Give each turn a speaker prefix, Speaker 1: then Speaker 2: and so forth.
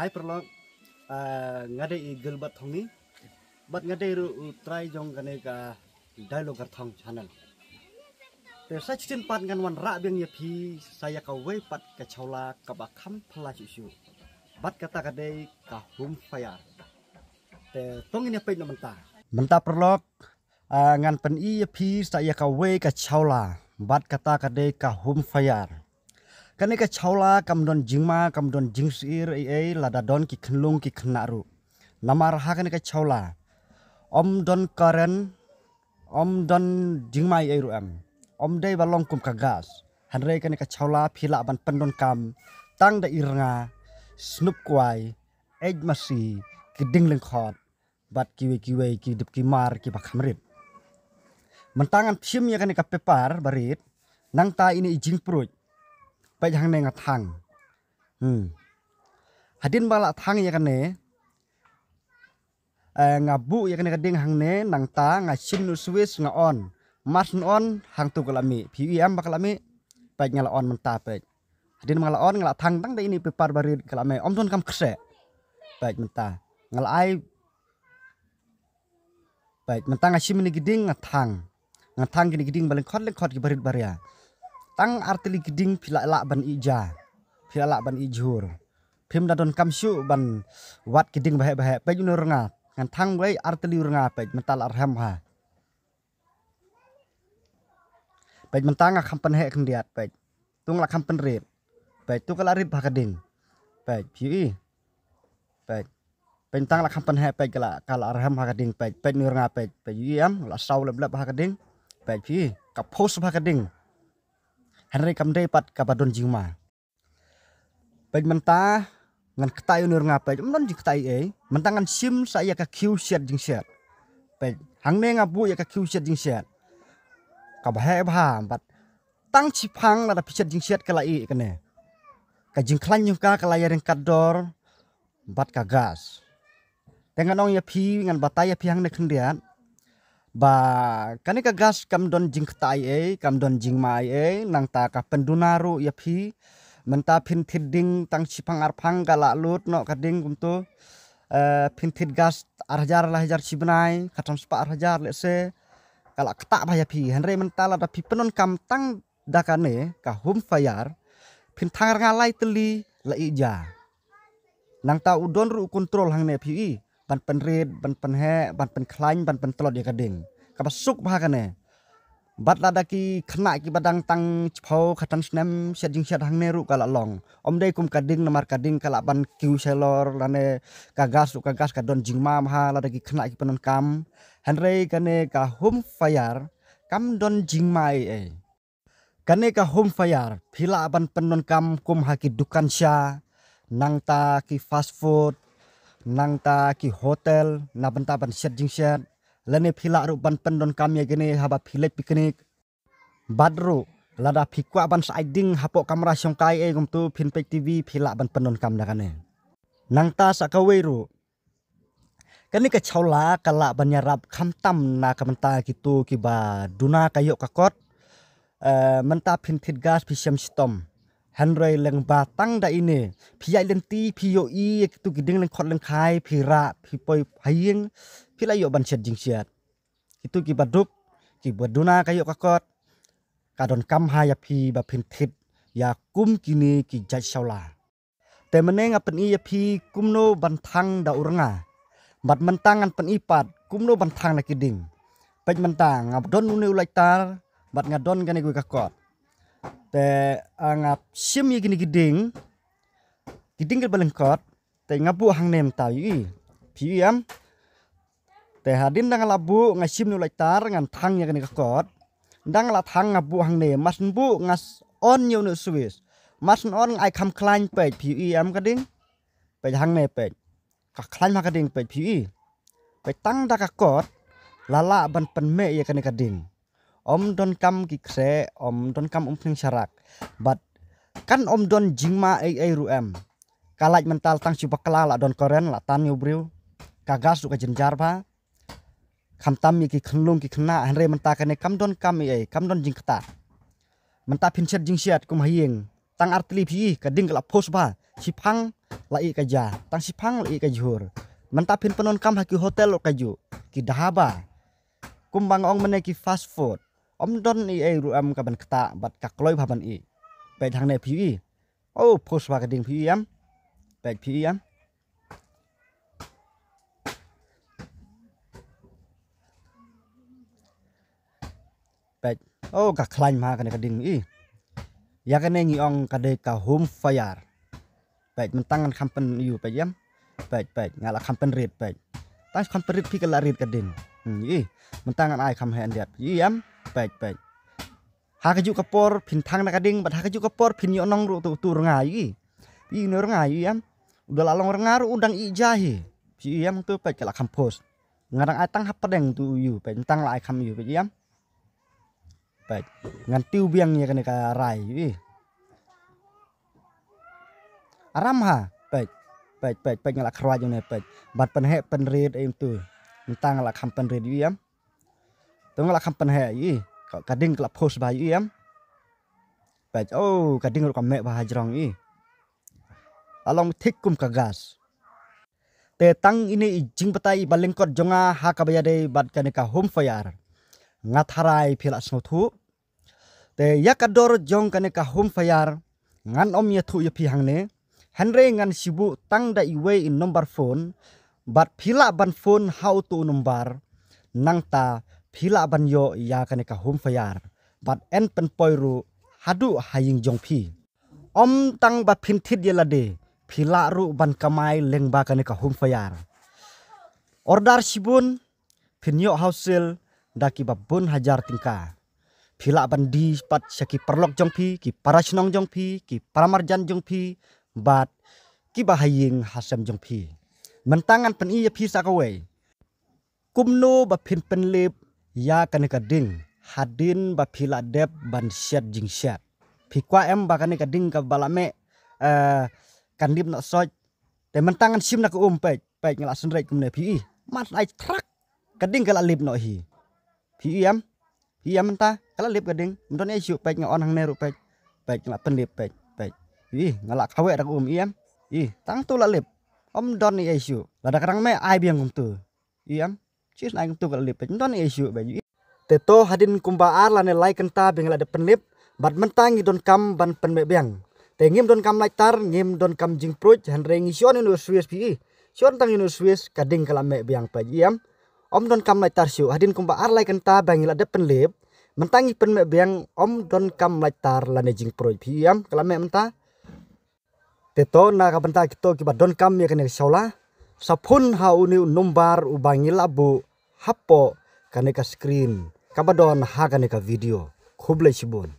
Speaker 1: hai perlok ngade I gilbat thongi bat ngade ru try jong kane ka dialog thong channel te sa chin pat ngan wan ra beng ye phi saya ka wei pat ka chola ka ba kham phla chu bat kata kade ka hum fire te tong ini pe no menta perlok ngan pen I ye phi saya ka wei ka chola bat kata kade ka hum fire kane ka chola kam don jingma kam don jingsir ai lada don ki khnlung ki khnaru namar ha kane ka chola om don karen om don jingmai ai ru om dei balong kum ka gas hanre kane ka chola phila ban pendon kam tang da irnga snup kwai ej masi ki dingleng khot bat kiwe ki dip ki mar ki bakhamrit mentangan phim ya kane ka pepar barit nang ta ini ijing prujไปทางในทางhadin bala thang ya kane ngabu ya kane kading hang ne nang ta nga sim nu switch nga on mas on hang tu kalami pm bakalami pa ngala on menta pa hadin ngala on ngala thang tang da ini pepar barit kalame om ton kam kse pa menta ngala ai pa menta nga sim ni giding nga thang gini giding balen khot ki barit baria tang artili giding phila la ban ija phila la ban ijur phim da don kamsu ban wat giding bahe pe junur nga ngan thang wei artili nga pe mental arham ha pe mentang nga khampan he khndiat pe tung la khampan ret pe tu kala rit bhakading pe phi pe pentang la khampan he pe kala arham hakading pe nur nga pe yam la saw leb hakading pe phi ka post hakading Henry kamde pat kabadon jingma. Pej menta ngan ketai unur ngapai non jing ketai mentangan sim saya ka kiu siat jing siat. Pej hangne ngabu ya ka kiu siat jing siat. Ka bahe pat tang cipang la da pichat jing siat kala I kene. Ka jing klan yuka kala yareng kador bat ka gas. Tengan ong ya pi ngan bataya pi hangne khendiat. Ba kane ka gas kam don jing ktai kam don jing mai nang ta ka pendunaru ya phi menta phin thiding tang chipang arphang kala lut no kading kumtu phin thid gas arhajar la hajar sibnai khatam spa arhajar lese kala kta ba ya phi henre menta la da phi penon kam tang dakane ka hum fire phin thangar ngalai teli la ija nang ta udon ru kontrol hang ne phi ban pen red ban pen he ban pen klain ban pen telot ya kading kabasuk bahakane bat lada ki khna ki badang tang chphau khatan snem seding sed hang neru kala long om dei kum kading namar kading kala ban kiu selor lane kagas ka don jingma ma lada ki khna ki penon kam hanrei kane ka hum fire kam don jingma kane ka hum fire phila ban penon kam kum ha ki dukan sha nang ta ki fast food nang ta ki hotel na banta ban set jing set lane phila ru ban pendon kam ya gene haba philek piknik badru lada phikwa ban saiding hapo kamera songkai gum tu phinpek tv phila ban pendon kam da kane nang ta sakaweru kani ka chaula kala banyarap khamtam na kamanta kitu ki ba duna kayo kakot menta phinthit gas phisam stom Henry leng batang da ini piyai lenti piyo I tu giding leng khot leng khai phira phipoi phaying phila yo ban set jing siat itu ki baduk ki baduna kayo kakot kadon kam ha ya phi ba phin thit ya kum kini ki jai saula te meneng apen I ya phi kumno ban thang da uranga bat mentangan pen ipat kumno ban thang na kiding pej mentang abdon nu ulaitar bat ngadon gane gue kakot te angap sim ye gini giding ke balengkot te ngabu hang nem tawi pm te hadin dang labu ngasim nu laitar ngan thang ye gini kakot dang la thang ngabu hang nem mas bu ngas on yo nu swiss mas on ai kham klain pe pm kading pe hang ne pe ka klain ma kading pe pe tang da kakot lala ban pen me ye gini kading om don kam ki kse om don kam phing sarak but kan om don jingma ruem kalaj mental tang si bakla la don koren la tan yu briu kagas ka jenjar ba kham tam ki khnlung ki khna hanre menta kane kam don kam don jingkta menta phin set jing siat kum hayeng tang artli phi ka ding la phos ba sipang lai kaja tang sipang lai kajur mentapin penon kam haki hotel kaju ki dahaba kumbang ong mene ki fast food om don i ruam kaban kata bat kakloi baban i pe thang ne phi oh post wa kading phi am pe phi am pe oh ka klain ma kan kading i ya kan ngi ong kade ka home fire pe mentangan kampen yu pe yam pe ngala kampen red pe tas kampen red phi kala red kading i mentangan ai kam he andiat i am pe ha kaju kapor pin thang na kading bat ha kaju kapor pin yo nong ru tu ngai i no ngai am udah lalong rengaru undang i jahi phi am tu pe kala kampus ngarang ai tang hapadeng tu yu pe mentang la ai kam yu pe yam pe ngan tiu biang ya kan ka rai i aram ha pe ngala khwa jong ne pe bat pen he pen red em tu mentang la kam pen red yam tu ngala kam pen he i kading kala post ba yam pe oh kading ru kam me ba hajrong i along thik kum ka gas te tang ini jing patai balengkot jonga ha ka bayade bat kan ka home fire ngatharai phila snothu te yakador jong kan ka home fire ngan om ye thu ye phi hangne henre ngan sibu tang da iwe in number phone bat phila ban phone how to number nangta phila ban yo ya kan ka home fire bat en pen poiru hadu haying jong phi om tang ba phin thit ye lade phila ru ban kamai lengba kan ka home fire order sibun phinyo housel daki babun hajar tingka phila ban di pat saki perlok jong phi ki parasnong jong phi ki paramarjan jong phi bat ki bahaying hasam jong phi mentangan pen i phi sakawe kumno ba phin pen lep ya kan ka ding hadin ba phila dep ban syat jing syat phi kwa em ba kan ka ding ka balame kandim nak soj te mentangan sim nak pe ngala senrek kumne phi mat ai trak kading kala lip no hi phi am menta kala lip kading mendon e su pe ngon hang neru pe ngala penlip pe ngala khawe rak iam tang tu la lip om don e su lada karang me ai biang kum tu iam cis nai kum tu kala lip pe mendon e su be te to hadin kumba ar la ne like kenta bengala de penlip bat mentang i don kam ban pen me biang te ngim don kam laitar ngim don kam jing proj han reng sion inu swiss pi sion tang inu swiss kading kala me biang pa iam om don kam laitar siu hadin kumba ar lai kenta bangila de penlip mentangi pen me biang om don kam laitar la ne jing proj pi iam kala me menta te to na ka benta kito ki ba don kam ye kane saula sapun ha uni numbar u bangila bu hapo kane ka screen kabadon ha kane ka video khuble sibun